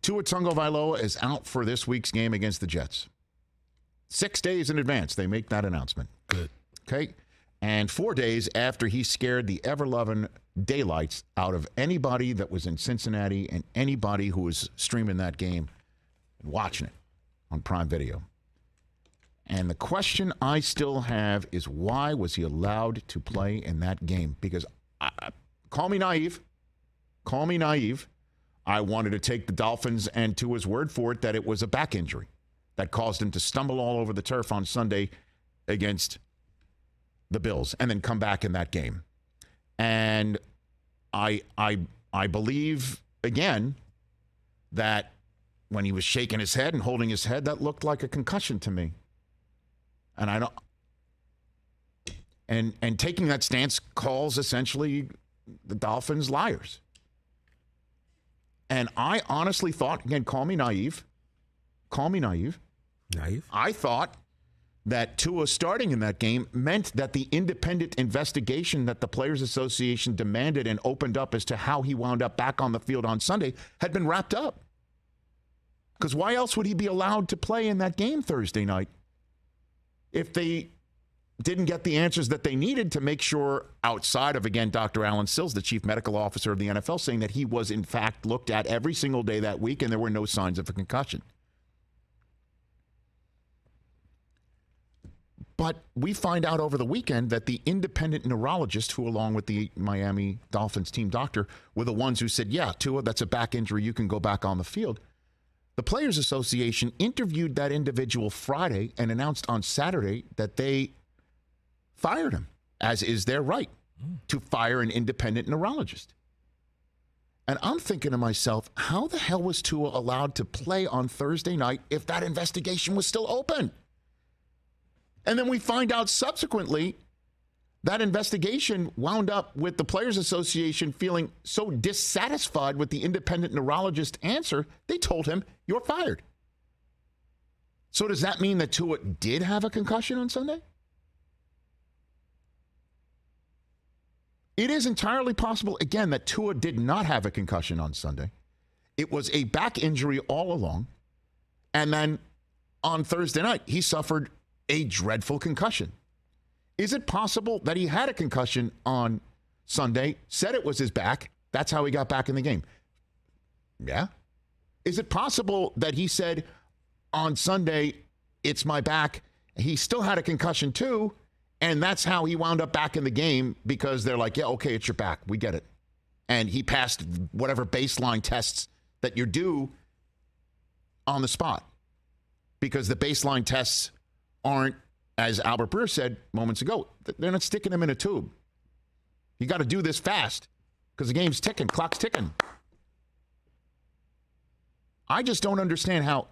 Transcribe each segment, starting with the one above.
Tua Tagovailoa is out for this week's game against the Jets. 6 days in advance, they make that announcement. Good. Okay? And 4 days after he scared the ever-loving daylights out of anybody that was in Cincinnati and anybody who was streaming that game and watching it on Prime Video. And the question I still have is, why was he allowed to play in that game? Because, call me naive. Call me naive. I wanted to take the Dolphins and Tua's word for it that it was a back injury that caused him to stumble all over the turf on Sunday against the Bills and then come back in that game. And I believe, again, that when he was shaking his head and holding his head, that looked like a concussion to me. And I don't. And taking that stance calls essentially the Dolphins liars. And I honestly thought, again, call me naive. Naive? I thought that Tua starting in that game meant that the independent investigation that the Players Association demanded and opened up as to how he wound up back on the field on Sunday had been wrapped up. Because why else would he be allowed to play in that game Thursday night if they didn't get the answers that they needed to make sure, outside of, again, Dr. Alan Sills, the chief medical officer of the NFL, saying that he was, in fact, looked at every single day that week and there were no signs of a concussion. But we find out over the weekend that the independent neurologist, who along with the Miami Dolphins team doctor, were the ones who said, yeah, Tua, that's a back injury. You can go back on the field. The Players Association interviewed that individual Friday and announced on Saturday that they fired him, as is their right to fire an independent neurologist. And I'm thinking to myself, how the hell was Tua allowed to play on Thursday night if that investigation was still open? And then we find out subsequently that investigation wound up with the Players Association feeling so dissatisfied with the independent neurologist answer, they told him, you're fired. So does that mean that Tua did have a concussion on Sunday? It is entirely possible, again, that Tua did not have a concussion on Sunday. It was a back injury all along. And then on Thursday night, he suffered a dreadful concussion. Is it possible that he had a concussion on Sunday, said it was his back, that's how he got back in the game? Yeah. Is it possible that he said on Sunday, it's my back, he still had a concussion too, and that's how he wound up back in the game because they're like, yeah, okay, it's your back. We get it. And he passed whatever baseline tests that you do on the spot because the baseline tests aren't, as Albert Breer said moments ago, they're not sticking him in a tube. You got to do this fast because the game's ticking, clock's ticking. I just don't understand how,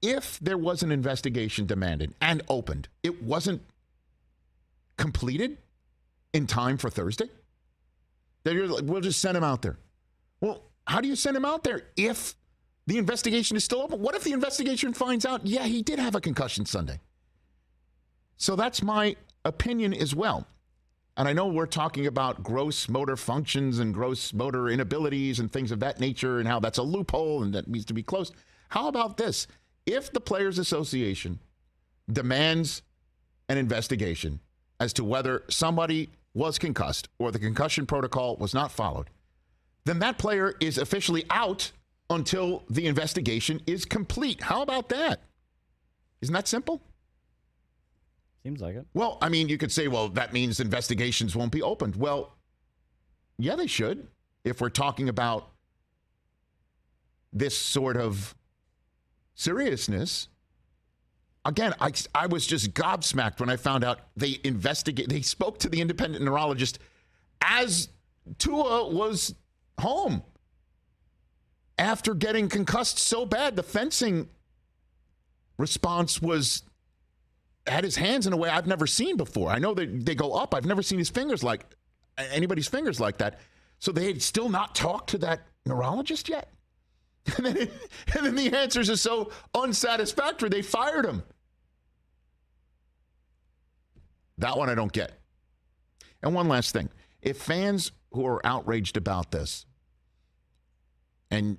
if there was an investigation demanded and opened, it wasn't completed in time for Thursday. We'll just send him out there. Well, how do you send him out there if the investigation is still open? What if the investigation finds out, yeah, he did have a concussion Sunday? So that's my opinion as well. And I know we're talking about gross motor functions and gross motor inabilities and things of that nature and how that's a loophole and that needs to be closed. How about this? If the Players Association demands an investigation as to whether somebody was concussed or the concussion protocol was not followed, then that player is officially out until the investigation is complete. How about that? Isn't that simple? Seems like it. Well, I mean, you could say, well, that means investigations won't be opened. Well, yeah, they should. If we're talking about this sort of seriousness. Again, I was just gobsmacked when I found out they spoke to the independent neurologist as Tua was home after getting concussed so bad. The fencing response had his hands in a way I've never seen before. I know that they go up. I've never seen anybody's fingers like that. So they had still not talked to that neurologist yet. And then the answers are so unsatisfactory, they fired him. That one I don't get. And one last thing. If fans who are outraged about this, and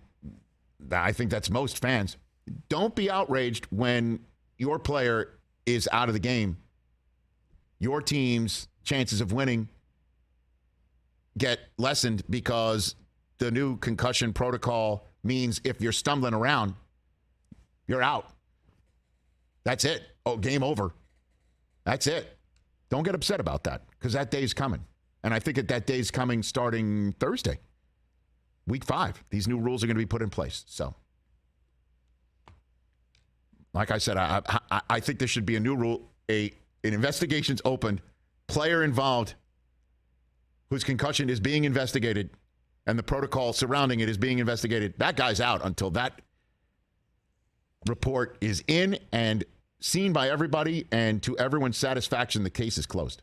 I think that's most fans. Don't be outraged when your player is out of the game. Your team's chances of winning get lessened because the new concussion protocol means if you're stumbling around, you're out. That's it. Oh, game over. That's it. Don't get upset about that because that day's coming. And I think that day's coming starting Thursday, week 5. These new rules are going to be put in place. So, like I said, I think there should be a new rule. An investigation's opened, player involved whose concussion is being investigated and the protocol surrounding it is being investigated. That guy's out until that report is in and seen by everybody, and to everyone's satisfaction, the case is closed.